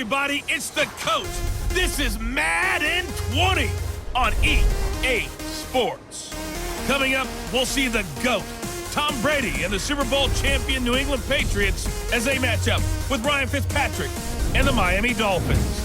everybody. It's the coach. This is Madden 20 on EA Sports. Coming up, we'll see the GOAT, Tom Brady, and the Super Bowl champion New England Patriots as they match up with Ryan Fitzpatrick and the Miami Dolphins.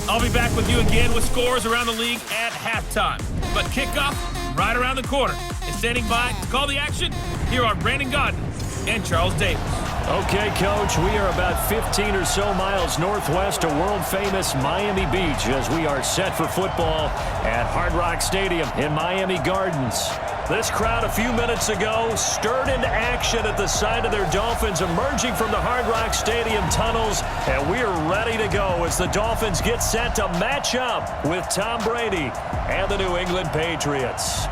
I'll be back with you again with scores around the league at halftime. But kickoff right around the corner. And standing by to call the action, here are Brandon Gaudin and Charles Davis. Okay, Coach, we are about 15 or so miles northwest of world-famous Miami Beach as we are set for football at Hard Rock Stadium in Miami Gardens. This crowd a few minutes ago stirred into action at the side of their Dolphins emerging from the Hard Rock Stadium tunnels, and we are ready to go as the Dolphins get set to match up with Tom Brady and the New England Patriots.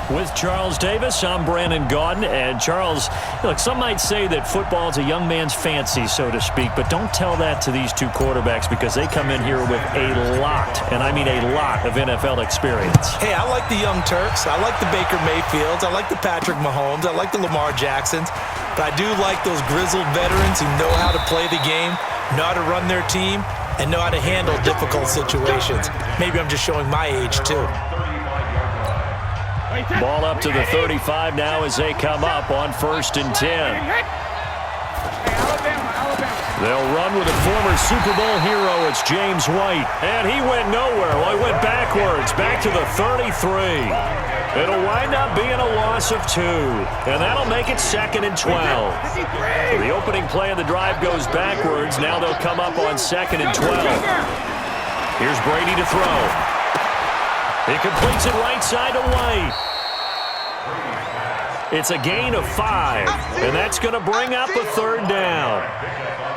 With Charles Davis, I'm Brandon Gaudin. And Charles, look, some might say that football is a young man's fancy, so to speak, but don't tell that to these two quarterbacks because they come in here with a lot, and I mean a lot, of NFL experience. Hey, I like the young Turks. I like the Baker Mayfields. I like the Patrick Mahomes. I like the Lamar Jacksons. But I do like those grizzled veterans who know how to play the game, know how to run their team, and know how to handle difficult situations. Maybe I'm just showing my age, too. Ball up to the 35 now as they come up on 1st and 10. They'll run with a former Super Bowl hero. It's James White. And he went nowhere. Well, he went backwards, back to the 33. It'll wind up being a loss of 2. And that'll make it 2nd and 12. The opening play of the drive goes backwards. Now they'll come up on 2nd and 12. Here's Brady to throw. He completes it right side to White. It's a gain of 5, and that's going to bring up a 3rd down.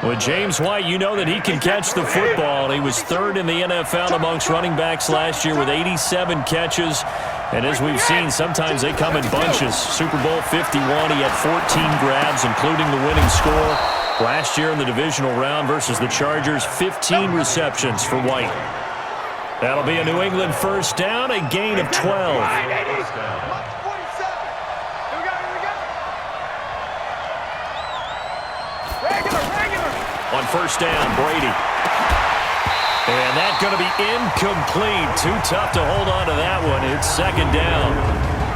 With James White, you know that he can catch the football. He was 3rd in the NFL amongst running backs last year with 87 catches. And as we've seen, sometimes they come in bunches. Super Bowl 51, he had 14 grabs, including the winning score. Last year in the divisional round versus the Chargers, 15 receptions for White. That'll be a New England 1st down, a gain of 12. On 1st down, Brady. And that's going to be incomplete. Too tough to hold on to that one. It's 2nd down.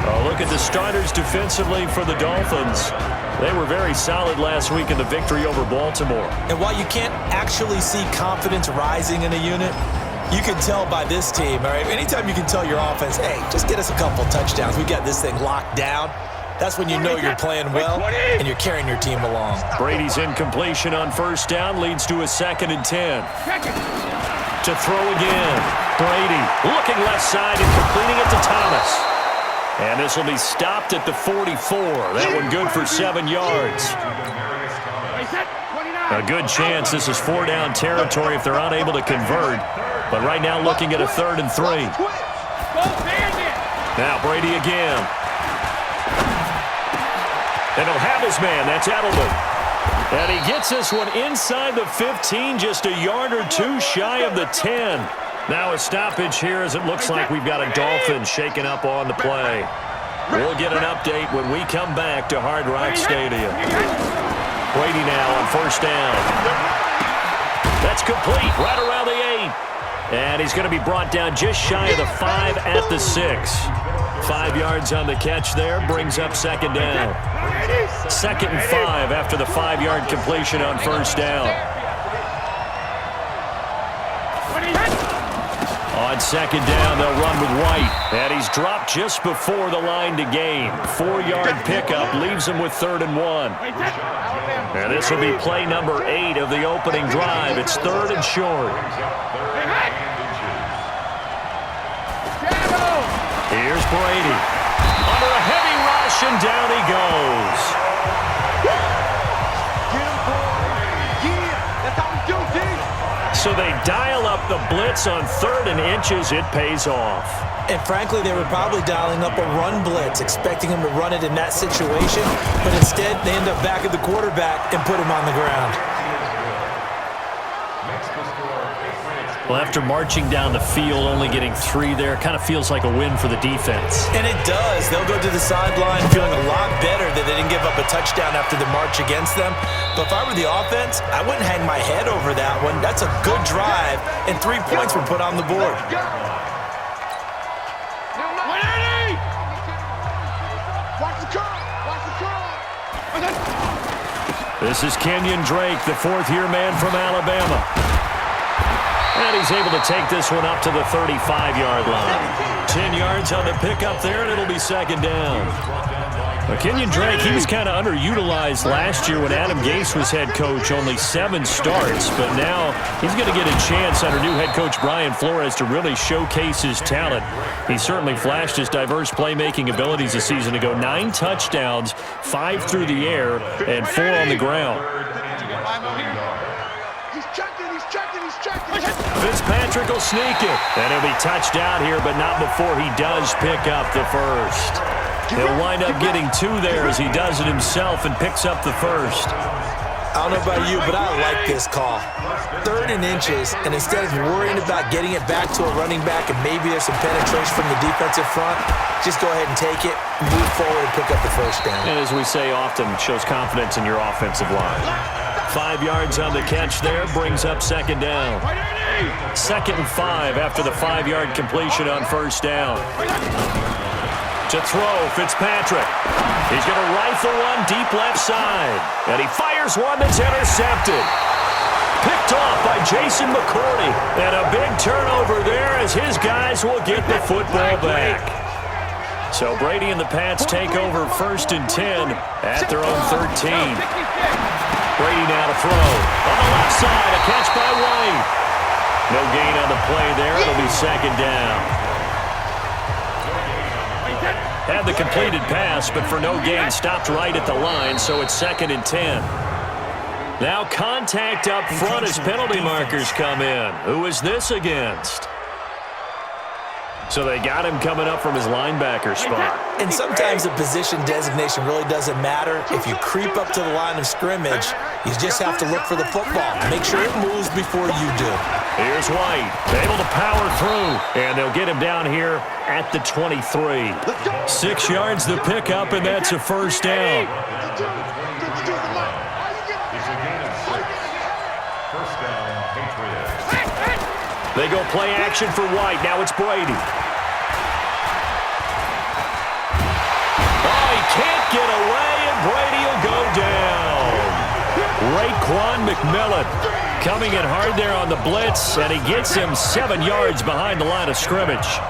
Oh, look at the starters defensively for the Dolphins. They were very solid last week in the victory over Baltimore. And while you can't actually see confidence rising in a unit, you can tell by this team, all right? Anytime you can tell your offense, hey, just get us a couple touchdowns. We got this thing locked down. That's when you know you're playing well and you're carrying your team along. Brady's incompletion on 1st down leads to a 2nd and 10. To throw again. Brady looking left side and completing it to Thomas. And this will be stopped at the 44. That one good for 7 yards. A good chance this is 4-down territory if they're unable to convert. But right now looking at a 3rd and 3. Now Brady again. And he'll have his man. That's Edelman. And he gets this one inside the 15, just a yard or 2 shy of the 10. Now a stoppage here as it looks like we've got a Dolphin shaking up on the play. We'll get an update when we come back to Hard Rock Stadium. Brady now on 1st down. That's complete right around the 8. And he's going to be brought down just shy of the 5 at the 6. 5 yards on the catch there, brings up 2nd down. 2nd and 5 after the 5-yard completion on 1st down. On 2nd down, they'll run with White. And he's dropped just before the line to gain. 4-yard pickup leaves him with 3rd and 1. And this will be play number 8 of the opening drive. It's 3rd and short. Here's Brady. Under a heavy rush, and down he goes. So they dial up the blitz on 3rd and inches. It pays off. And frankly, they were probably dialing up a run blitz, expecting him to run it in that situation. But instead, they end up back at the quarterback and put him on the ground. Well, after marching down the field, only getting 3 there, kind of feels like a win for the defense. And it does. They'll go to the sideline feeling a lot better that they didn't give up a touchdown after the march against them. But if I were the offense, I wouldn't hang my head over that one. That's a good drive, and 3 points were put on the board. This is Kenyon Drake, the 4th-year man from Alabama. And he's able to take this one up to the 35-yard line. 10 yards on the pickup there, and it'll be 2nd down. Kenyon Drake, he was kind of underutilized last year when Adam Gase was head coach, only 7 starts. But now he's going to get a chance under new head coach Brian Flores to really showcase his talent. He certainly flashed his diverse playmaking abilities a season ago. 9 touchdowns, 5 through the air, and 4 on the ground. Fitzpatrick will sneak it. And he'll be touched out here, but not before he does pick up the first. He'll wind up getting 2 there as he does it himself and picks up the first. I don't know about you, but I like this call. 3rd and inches, and instead of worrying about getting it back to a running back and maybe there's some penetration from the defensive front, just go ahead and take it, move forward, and pick up the first down. And as we say often, shows confidence in your offensive line. 5 yards on the catch there, brings up 2nd down. 2nd and 5 after the 5-yard completion on 1st down. To throw, Fitzpatrick. He's going to rifle one deep left side. And he fires one that's intercepted. Picked off by Jason McCourty. And a big turnover there as his guys will get the football back. So Brady and the Pats take over 1st and 10 at their own 13. Brady now to throw. On the left side, a catch by White. No gain on the play there. It'll be 2nd down. Had the completed pass, but for no gain, stopped right at the line, so it's 2nd and 10. Now contact up front as penalty markers come in. Who is this against? So they got him coming up from his linebacker spot. And sometimes the position designation really doesn't matter. If you creep up to the line of scrimmage, you just have to look for the football. Make sure it moves before you do. Here's White, able to power through, and they'll get him down here at the 23. 6 yards the pickup, and that's a 1st down. They go play action for White. Now it's Brady. Oh, he can't get away, and Brady will go down. Raekwon McMillan coming in hard there on the blitz, and he gets him 7 yards behind the line of scrimmage.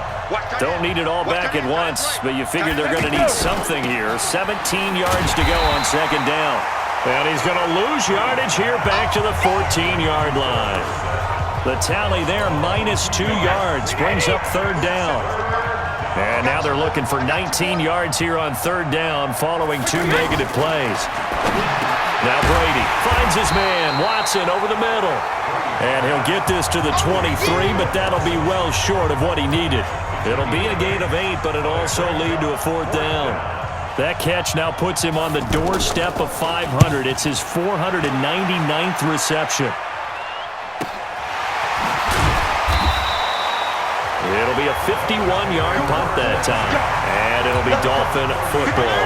Don't need it all back at once, but you figure they're going to need something here. 17 yards to go on 2nd down. And he's going to lose yardage here back to the 14-yard line. The tally there, -2 yards, brings up 3rd down. And now they're looking for 19 yards here on 3rd down following 2 negative plays. Now Brady finds his man, Watson, over the middle. And he'll get this to the 23, but that'll be well short of what he needed. It'll be a gain of 8, but it'll also lead to a 4th down. That catch now puts him on the doorstep of 500. It's his 499th reception. It'll be a 51-yard punt that time, and it'll be Dolphin football.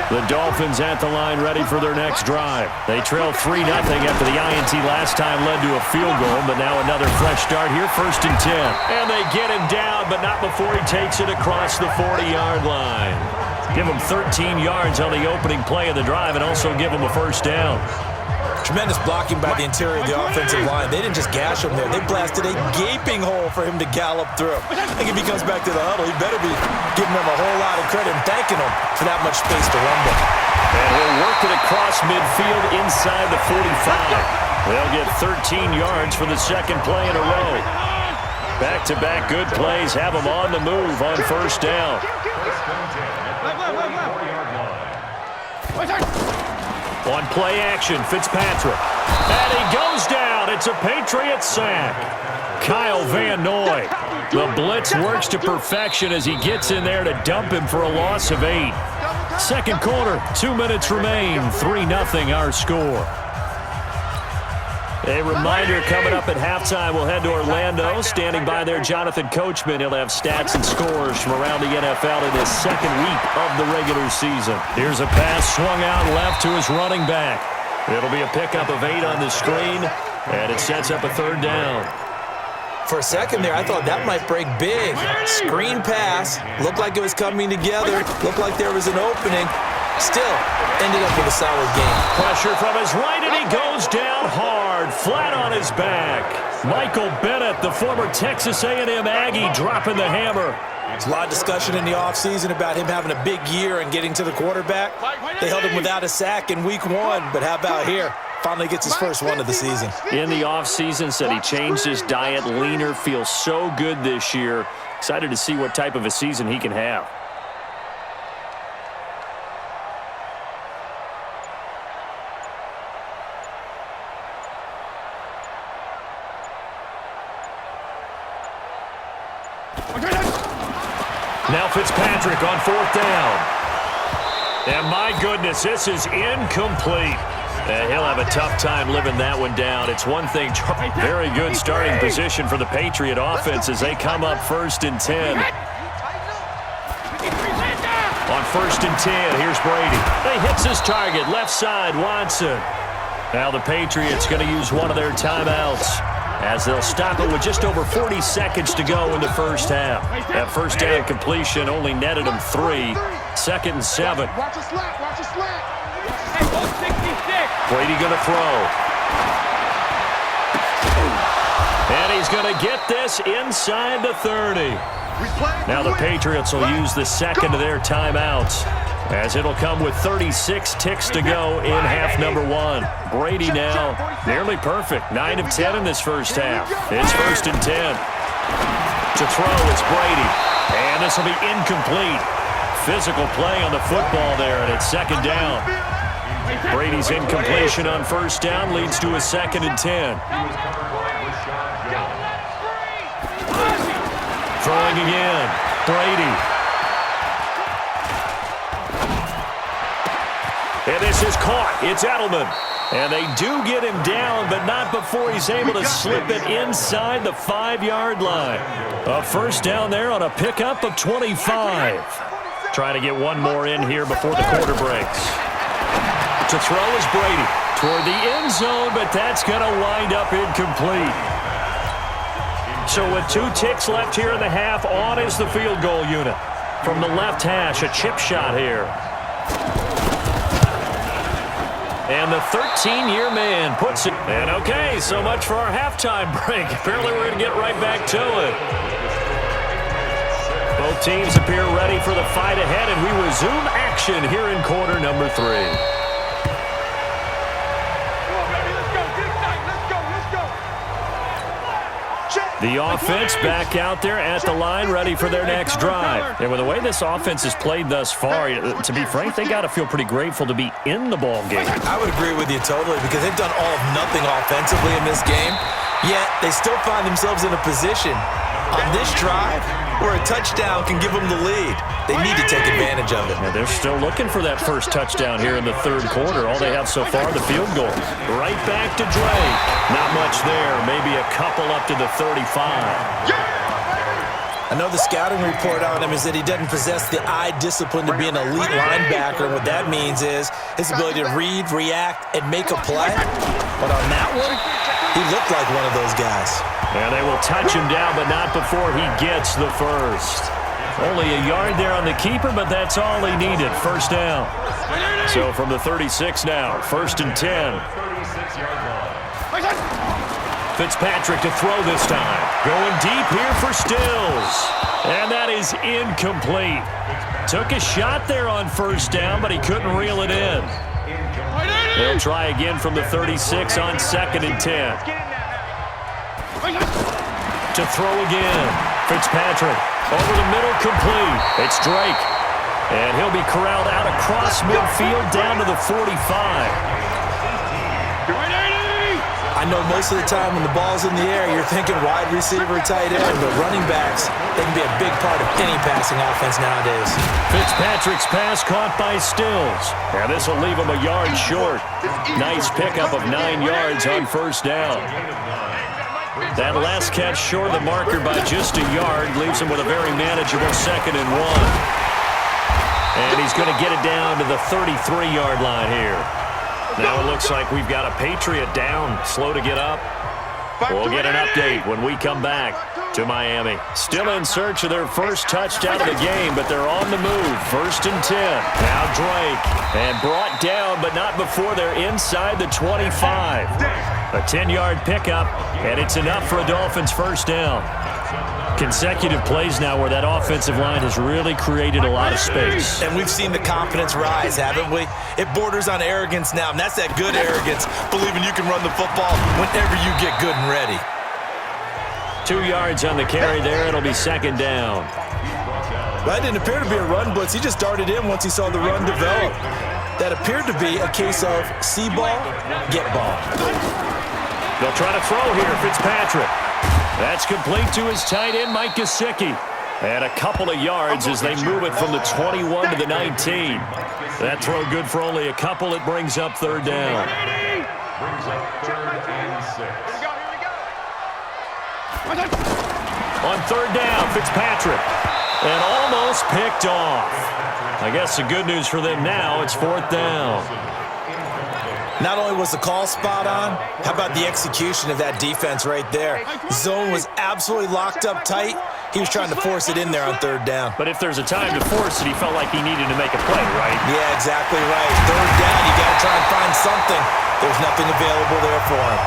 The Dolphins at the line ready for their next drive. They trail 3-0 after the INT last time led to a field goal, but now another fresh start here, 1st and 10. And they get him down, but not before he takes it across the 40-yard line. Give him 13 yards on the opening play of the drive and also give him a 1st down. Tremendous blocking by the interior of the offensive line. They didn't just gash him there. They blasted a gaping hole for him to gallop through. I think if he comes back to the huddle, he better be giving them a whole lot of credit and thanking them for that much space to run with. And he'll work it across midfield inside the 45. They'll get 13 yards for the 2nd play in a row. Back-to-back good plays have them on the move on 1st down. On play action, Fitzpatrick. And he goes down. It's a Patriots sack. Kyle Van Noy. The blitz works to perfection as he gets in there to dump him for a loss of 8. 2nd quarter, 2 minutes remain. 3-0 our score. A reminder coming up at halftime, we'll head to Orlando. Standing by there, Jonathan Coachman. He'll have stats and scores from around the NFL in his second week of the regular season. Here's a pass swung out left to his running back. It'll be a pickup of 8 on the screen, and it sets up a third down. For a second there, I thought that might break big. Screen pass. Looked like it was coming together. Looked like there was an opening. Still, ended up with a solid game. Pressure from his right, and he goes down hard, flat on his back. Michael Bennett, the former Texas A&M Aggie, dropping the hammer. There's a lot of discussion in the offseason about him having a big year and getting to the quarterback. They held him without a sack in week 1, but how about here? Finally gets his first one of the season. In the offseason, said he changed his diet, leaner, feels so good this year. Excited to see what type of a season he can have. Now Fitzpatrick on 4th down. And my goodness, this is incomplete. And he'll have a tough time living that one down. It's one thing. Very good starting position for the Patriot offense as they come up 1st and 10. On 1st and 10, here's Brady. He hits his target, left side, Watson. Now the Patriots going to use one of their timeouts, as they'll stop it with just over 40 seconds to go in the first half. That first down completion only netted them 3. 2nd and 7. Brady going to throw. And he's going to get this inside the 30. Now the Patriots will use the second of their timeouts, as it'll come with 36 ticks to go in half number 1. Brady now nearly perfect. 9 of 10 in this first half. It's 1st and 10. To throw, it's Brady. And this will be incomplete. Physical play on the football there, and it's 2nd down. Brady's incompletion on 1st down leads to a 2nd and 10. Throwing again. Brady. And this is caught. It's Edelman. And they do get him down, but not before he's able to slip it inside the 5-yard line. A 1st down there on a pickup of 25. Trying to get one more in here before the quarter breaks. To throw is Brady toward the end zone, but that's going to wind up incomplete. So with 2 ticks left here in the half, on is the field goal unit. From the left hash, a chip shot here. And the 13-year man puts it. And okay, so much for our halftime break. Apparently we're going to get right back to it. Both teams appear ready for the fight ahead, and we resume action here in quarter number 3. The offense back out there at the line, ready for their next drive. And with the way this offense has played thus far, to be frank, they got to feel pretty grateful to be in the ball game. I would agree with you totally, because they've done all of nothing offensively in this game, yet they still find themselves in a position on this drive where a touchdown can give them the lead. They need to take advantage of it. Yeah, they're still looking for that first touchdown here in the 3rd quarter. All they have so far, the field goal. Right back to Drake. Not much there. Maybe a couple up to the 35. I know the scouting report on him is that he doesn't possess the eye discipline to be an elite linebacker. What that means is his ability to read, react, and make a play. But on that one, he looked like one of those guys. And they will touch him down, but not before he gets the first. Only a yard there on the keeper, but that's all he needed. 1st down. So from the 36 now, 1st and 10. Fitzpatrick to throw this time. Going deep here for Stills. And that is incomplete. Took a shot there on 1st down, but he couldn't reel it in. They'll try again from the 36 on 2nd and 10. To throw again. Fitzpatrick over the middle, complete. It's Drake. And he'll be corralled out across midfield down to the 45. I know most of the time when the ball's in the air, you're thinking wide receiver, tight end, but running backs, they can be a big part of any passing offense nowadays. Fitzpatrick's pass caught by Stills. And this will leave him a yard short. Nice pickup of 9 yards on first down. That last catch short of the marker by just a yard leaves him with a very manageable 2nd and 1. And he's going to get it down to the 33-yard line here. Now it looks like we've got a Patriot down, slow to get up. We'll get an update when we come back to Miami. Still in search of their first touchdown of the game, but they're on the move. 1st and 10. Now Drake. And brought down, but not before they're inside the 25. A 10-yard pickup, and it's enough for a Dolphins first down. Consecutive plays now where that offensive line has really created a lot of space. And we've seen the confidence rise, haven't we? It borders on arrogance now, and that's that good arrogance, believing you can run the football whenever you get good and ready. 2 yards on the carry there. It'll be 2nd down. That didn't appear to be a run blitz. He just darted in once he saw the run develop. That appeared to be a case of see ball, get ball. They'll try to throw here, Fitzpatrick. That's complete to his tight end, Mike Gesicki. And a couple of yards as they move it from the 21 to the 19. That throw good for only a couple. It brings up 3rd down. Brings up 3rd and 6. On 3rd down, Fitzpatrick. And almost picked off. I guess the good news for them now, it's 4th down. Not only was the call spot on, how about the execution of that defense right there? Zone was absolutely locked up tight. He was trying to force it in there on 3rd down. But if there's a time to force it, he felt like he needed to make a play, right? Yeah, exactly right. 3rd down, you got to try and find something. There's nothing available there for him.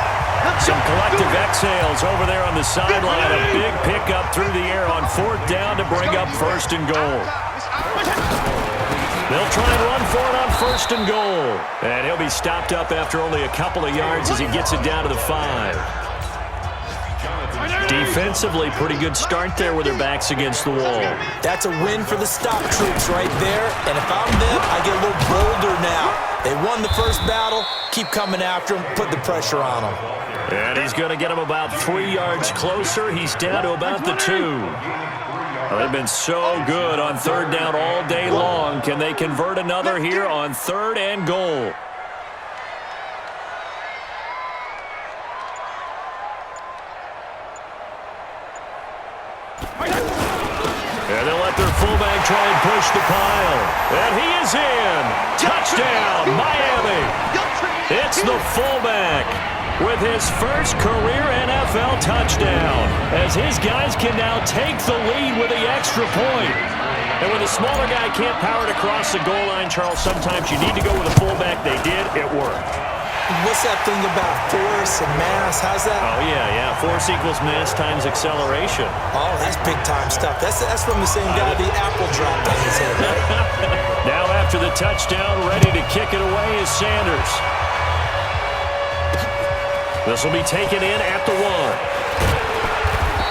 Some collective exhales over there on the sideline. A big pickup through the air on 4th down to bring up 1st and goal. They'll try and run for it on 1st and goal. And he'll be stopped up after only a couple of yards as he gets it down to the 5. Defensively, pretty good start there with their backs against the wall. That's a win for the stop troops right there. And if I'm them, I get a little bolder now. They won the first battle. Keep coming after him. Put the pressure on him. And he's going to get him about 3 yards closer. He's down to about the 2. Well, they've been so good on 3rd down all day long. Can they convert another here on 3rd and goal? And they'll let their fullback try and push the pile. And he is in. Touchdown, Miami. It's the fullback with his first career NFL touchdown, as his guys can now take the lead with the extra point. And when the smaller guy can't power it across the goal line, Charles, sometimes you need to go with a fullback. They did. It worked. What's that thing about force and mass? How's that? Oh, yeah. Force equals mass times acceleration. Oh, that's big-time stuff. That's from the same guy the apple dropped on his head, right? Now after the touchdown, ready to kick it away is Sanders. This will be taken in at the 1.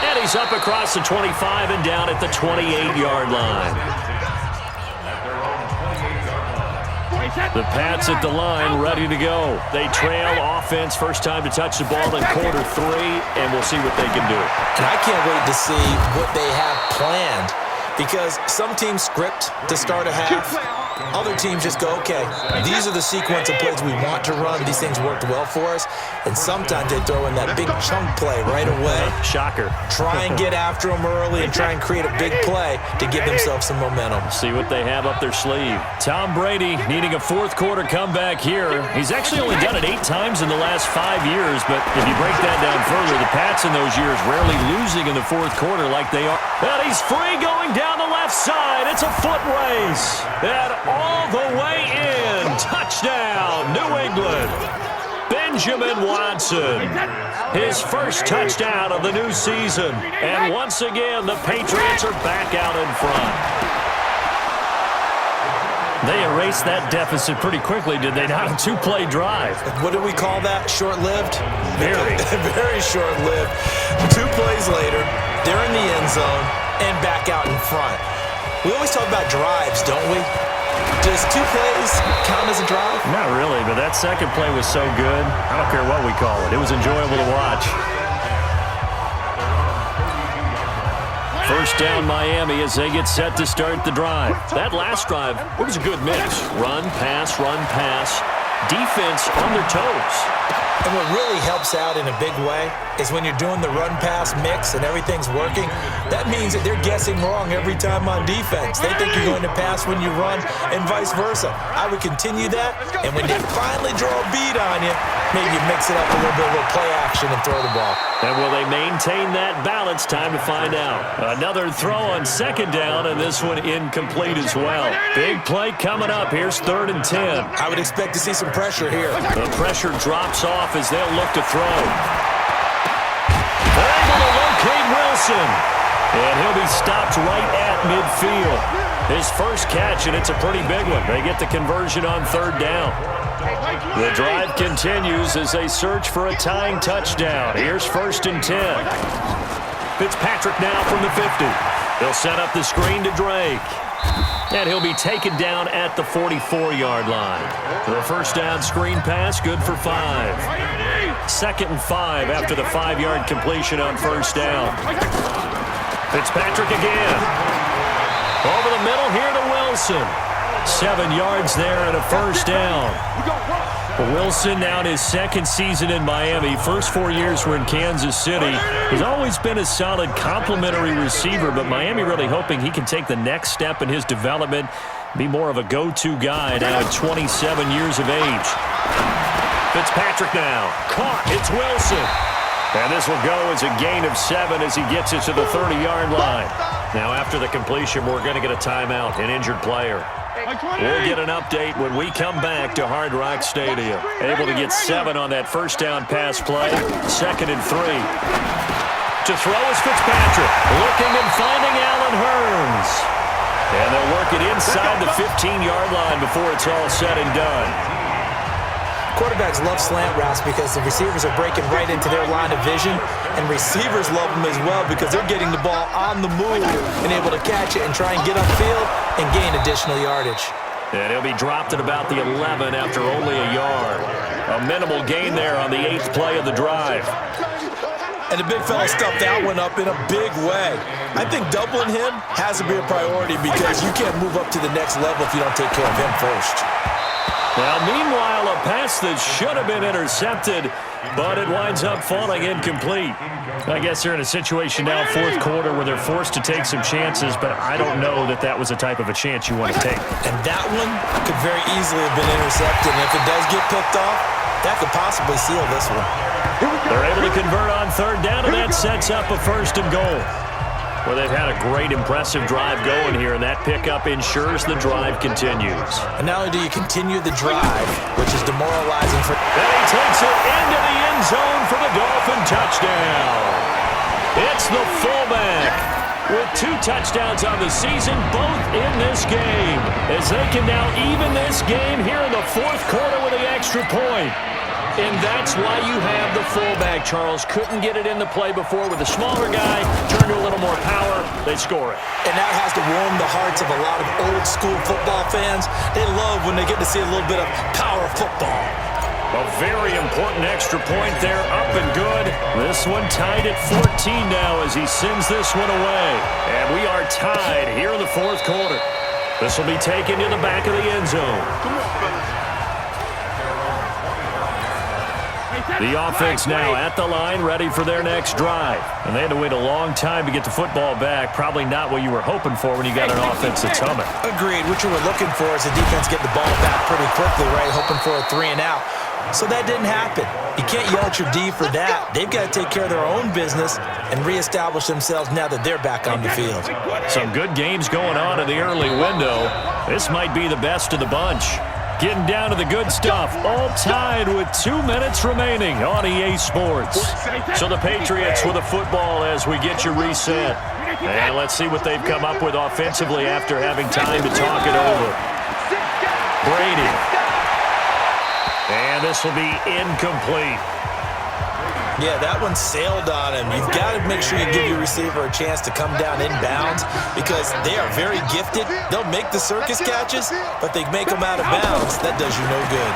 And he's up across the 25 and down at the 28-yard line. The Pats at the line, ready to go. They trail offense, first time to touch the ball in quarter 3, and we'll see what they can do. And I can't wait to see what they have planned, because some teams script to start a half. Other teams just go, okay, these are the sequence of plays we want to run. These things worked well for us. And sometimes they throw in that big chunk play right away. Shocker. Try and get after them early and try and create a big play to give themselves some momentum. See what they have up their sleeve. Tom Brady needing a fourth quarter comeback here. He's actually only done it 8 times in the last 5 years, but if you break that down further, the Pats in those years rarely losing in the fourth quarter like they are. And he's free going down the left side. It's a foot race. And all the way in. Touchdown, New England. Benjamin Watson. His first touchdown of the new season. And once again, the Patriots are back out in front. They erased that deficit pretty quickly, did they not? A 2-play drive. What do we call that? Short-lived? Very. Very short-lived. 2 plays later, they're in the end zone and back out in front. We always talk about drives, don't we? Does 2 plays count as a drive? Not really, but that second play was so good. I don't care what we call it. It was enjoyable to watch. First down Miami as they get set to start the drive. That last drive, it was a good mix. Run, pass, defense on their toes. And what really helps out in a big way is when you're doing the run-pass mix and everything's working, that means that they're guessing wrong every time on defense. They think you're going to pass when you run and vice versa. I would continue that, and when they finally draw a beat on you, maybe you mix it up a little bit, a little play action and throw the ball. And will they maintain that balance? Time to find out. Another throw on second down, and this one incomplete as well. Big play coming up. Here's 3rd and 10. I would expect to see some pressure here. The pressure drops off as they'll look to throw. They're able to locate Wilson. And he'll be stopped right at midfield. His first catch, and it's a pretty big one. They get the conversion on 3rd down. The drive continues as they search for a tying touchdown. Here's 1st and 10. Fitzpatrick now from the 50. They'll set up the screen to Drake. And he'll be taken down at the 44-yard line. The first down screen pass, good for 5. 2nd and 5 after the 5-yard completion on 1st down. Fitzpatrick again. Over the middle here to Wilson. 7 yards there and a first down. Wilson now in his 2nd season in Miami. First 4 years were in Kansas City. He's always been a solid complementary receiver, but Miami really hoping he can take the next step in his development, be more of a go-to guy now at 27 years of age. Fitzpatrick now. Caught. It's Wilson. And this will go as a gain of 7 as he gets it to the 30-yard line. Now after the completion, we're going to get a timeout, an injured player. We'll get an update when we come back to Hard Rock Stadium. Able to get 7 on that first down pass play. 2nd and 3. To throw is Fitzpatrick. Looking and finding Allen Hurns. And they'll work it inside the 15-yard line before it's all said and done. Quarterbacks love slant routes because the receivers are breaking right into their line of vision, and receivers love them as well because they're getting the ball on the move and able to catch it and try and get upfield and gain additional yardage. And he'll be dropped at about the 11 after only a yard. A minimal gain there on the 8th play of the drive. And the big fella stuffed that one up in a big way. I think doubling him has to be a priority because you can't move up to the next level if you don't take care of him first. Now, meanwhile, a pass that should have been intercepted, but it winds up falling incomplete. I guess they're in a situation now, 4th quarter, where they're forced to take some chances, but I don't know that that was the type of a chance you want to take. And that one could very easily have been intercepted, and if it does get picked off, that could possibly seal this one. They're able to convert on 3rd down, and that sets up a 1st and goal. Well, they've had a great, impressive drive going here, and that pickup ensures the drive continues. And not only do you continue the drive, which is demoralizing for... And he takes it into the end zone for the Dolphin touchdown. It's the fullback with 2 touchdowns on the season, both in this game, as they can now even this game here in the 4th quarter with the extra point. And that's why you have the fullback, Charles. Couldn't get it in the play before with a smaller guy. Turn to a little more power. They score it. And that has to warm the hearts of a lot of old-school football fans. They love when they get to see a little bit of power football. A very important extra point there, up and good. This one tied at 14 now as he sends this one away. And we are tied here in the 4th quarter. This will be taken to the back of the end zone. The offense now at the line, ready for their next drive. And they had to wait a long time to get the football back. Probably not what you were hoping for when you got an offense that's humming. Agreed. What you were looking for is the defense get the ball back pretty quickly, right? Hoping for a 3 and out. So that didn't happen. You can't yell at your D for that. They've got to take care of their own business and reestablish themselves now that they're back on the field. Some good games going on in the early window. This might be the best of the bunch. Getting down to the good stuff, all tied with 2 minutes remaining on EA Sports. So the Patriots with a football as we get you reset. And let's see what they've come up with offensively after having time to talk it over. Brady. And this will be incomplete. Yeah, that one sailed on him. You've got to make sure you give your receiver a chance to come down inbounds because they are very gifted. They'll make the circus catches, but they make them out of bounds. That does you no good.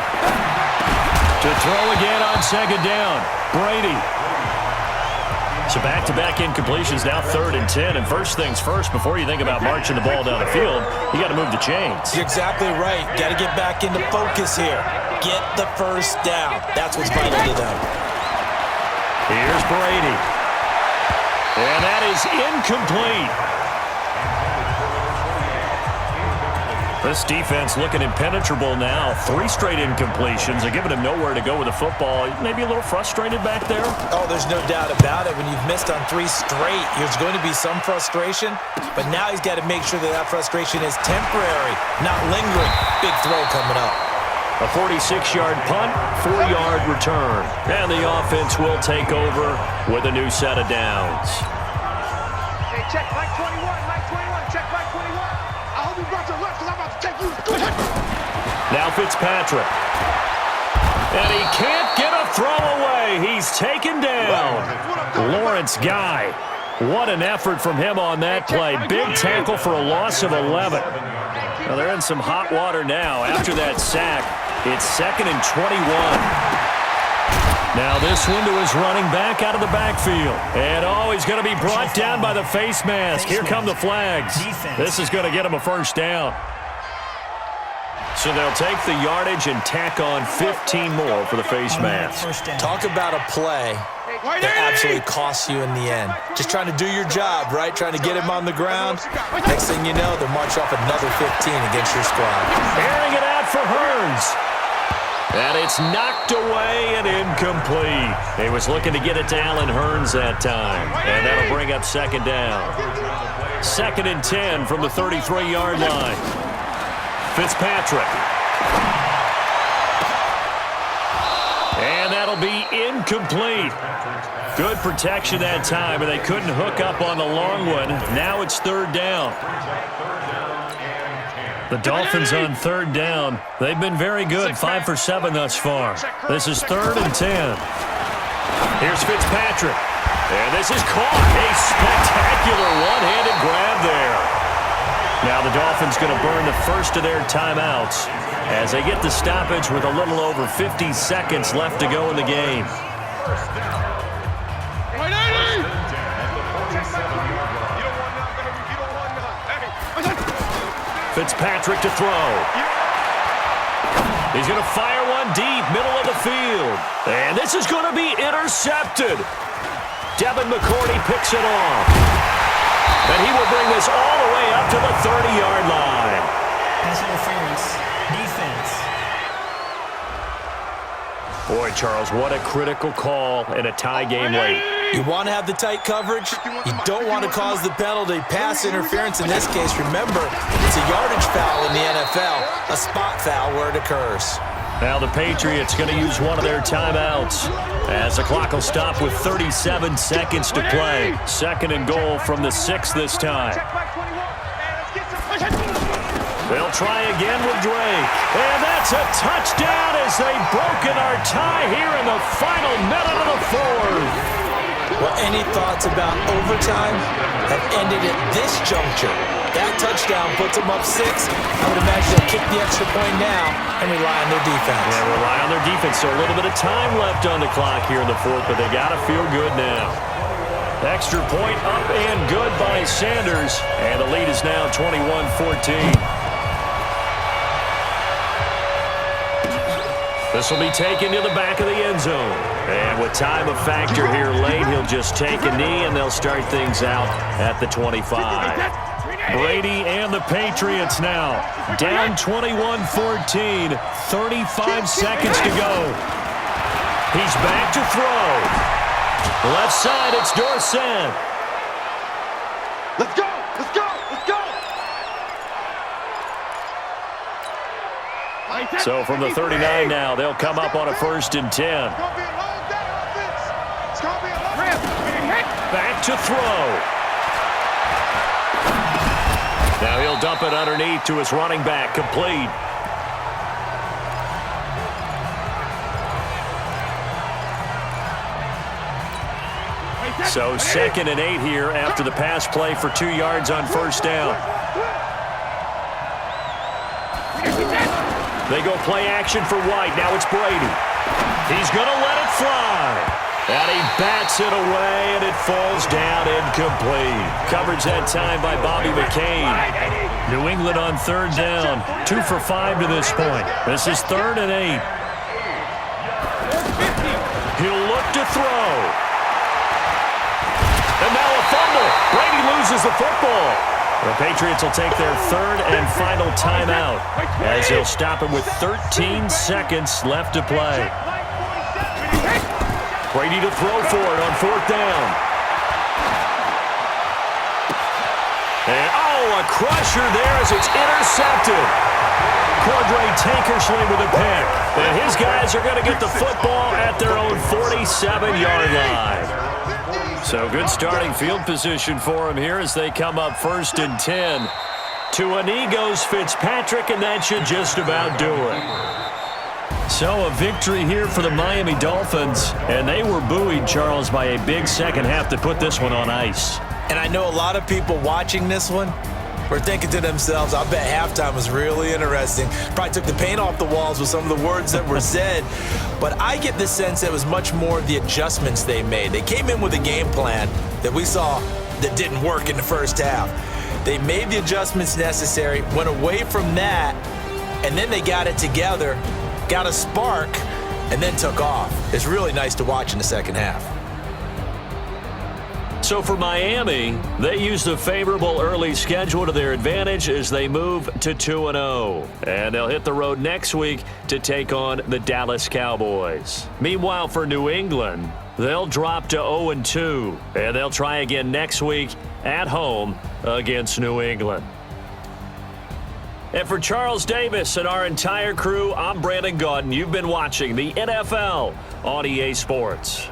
To throw again on second down, Brady. So back-to-back incompletions, now 3rd and 10. And first things first, before you think about marching the ball down the field, you got to move the chains. You're exactly right. Got to get back into focus here. Get the first down. That's what's vital to them. Here's Brady. And that is incomplete. This defense looking impenetrable now. 3 straight incompletions. They're giving him nowhere to go with the football. Maybe a little frustrated back there. Oh, there's no doubt about it. When you've missed on 3 straight, there's going to be some frustration. But now he's got to make sure that that frustration is temporary, not lingering. Big throw coming up. A 46-yard punt, 4-yard return. And the offense will take over with a new set of downs. Hey, check Mike 21, Mike 21, check Mike 21. I hope you brought your lunch because I'm about to take you. Go ahead. Now Fitzpatrick. And he can't get a throw away. He's taken down. Lawrence Guy. What an effort from him on that play. Big tackle for a loss of 11. Now they're in some hot water now after that sack. It's 2nd and 21. Now this one to his running back out of the backfield. And he's going to be brought down by the face mask. Here come the flags. This is going to get him a first down. So they'll take the yardage and tack on 15 more for the face mask. Talk about a play that absolutely costs you in the end. Just trying to do your job, right? Trying to get him on the ground. Next thing you know, they'll march off another 15 against your squad. Airing it out for Hearns. And it's knocked away and incomplete. He was looking to get it to Allen Hearns that time. And that'll bring up 2nd down. 2nd and 10 from the 33-yard line. Fitzpatrick. And that'll be incomplete. Good protection that time, and they couldn't hook up on the long one. Now it's 3rd down. The Dolphins on 3rd down. They've been very good, 5 for 7 thus far. This is 3rd and 10. Here's Fitzpatrick. And this is caught. A spectacular one-handed grab there. Now the Dolphins going to burn the first of their timeouts as they get the stoppage with a little over 50 seconds left to go in the game. Fitzpatrick to throw. He's going to fire one deep, middle of the field. And this is going to be intercepted. Devin McCourty picks it off. And he will bring this all the way up to the 30-yard line. Pass interference. Defense. Boy, Charles, what a critical call in a tie game late. You want to have the tight coverage. You don't want to cause the penalty. Pass interference in this case, remember, it's a yardage foul in the NFL, a spot foul where it occurs. Now the Patriots going to use one of their timeouts as the clock will stop with 37 seconds to play. 2nd and goal from the 6 this time. They'll try again with Drake. And that's a touchdown as they've broken our tie here in the final minute of the 4th. Well, any thoughts about overtime have ended at this juncture. That touchdown puts them up 6. I would imagine they'll kick the extra point now and rely on their defense. Yeah, rely on their defense. So a little bit of time left on the clock here in the 4th, but they got to feel good now. Extra point up and good by Sanders. And the lead is now 21-14. This will be taken to the back of the end zone. And with time a factor here late, he'll just take a knee and they'll start things out at the 25. Brady and the Patriots now down 21-14, 35 seconds to go. He's back to throw. Left side, it's Dorsett. Let's go! Let's go! Let's go! So from the 39 now, they'll come up on a 1st and 10. Back to throw. Now he'll dump it underneath to his running back, complete. So 2nd and 8 here after the pass play for 2 yards on first down. They go play action for White. Now it's Brady. He's going to let it fly. And he bats it away, and it falls down incomplete. Coverage that time by Bobby McCain. New England on 3rd down. 2 for 5 to this point. This is 3rd and 8. He'll look to throw. And now a fumble. Brady loses the football. The Patriots will take their 3rd and final timeout as they'll stop it with 13 seconds left to play. Brady to throw for it on 4th down. And, a crusher there as it's intercepted. Cordray Tankersley with a pick. And his guys are going to get the football at their own 47-yard line. So good starting field position for him here as they come up 1st and 10. To an goes Fitzpatrick, and that should just about do it. So a victory here for the Miami Dolphins, and they were buoyed, Charles, by a big second half to put this one on ice. And I know a lot of people watching this one were thinking to themselves, I bet halftime was really interesting. Probably took the paint off the walls with some of the words that were said. But I get the sense that it was much more the adjustments they made. They came in with a game plan that we saw that didn't work in the first half. They made the adjustments necessary, went away from that, and then they got it together, got a spark, and then took off. It's really nice to watch in the second half. So for Miami, they used a favorable early schedule to their advantage as they move to 2-0. And they'll hit the road next week to take on the Dallas Cowboys. Meanwhile, for New England, they'll drop to 0-2. And they'll try again next week at home against New England. And for Charles Davis and our entire crew, I'm Brandon Gaudin. You've been watching the NFL on EA Sports.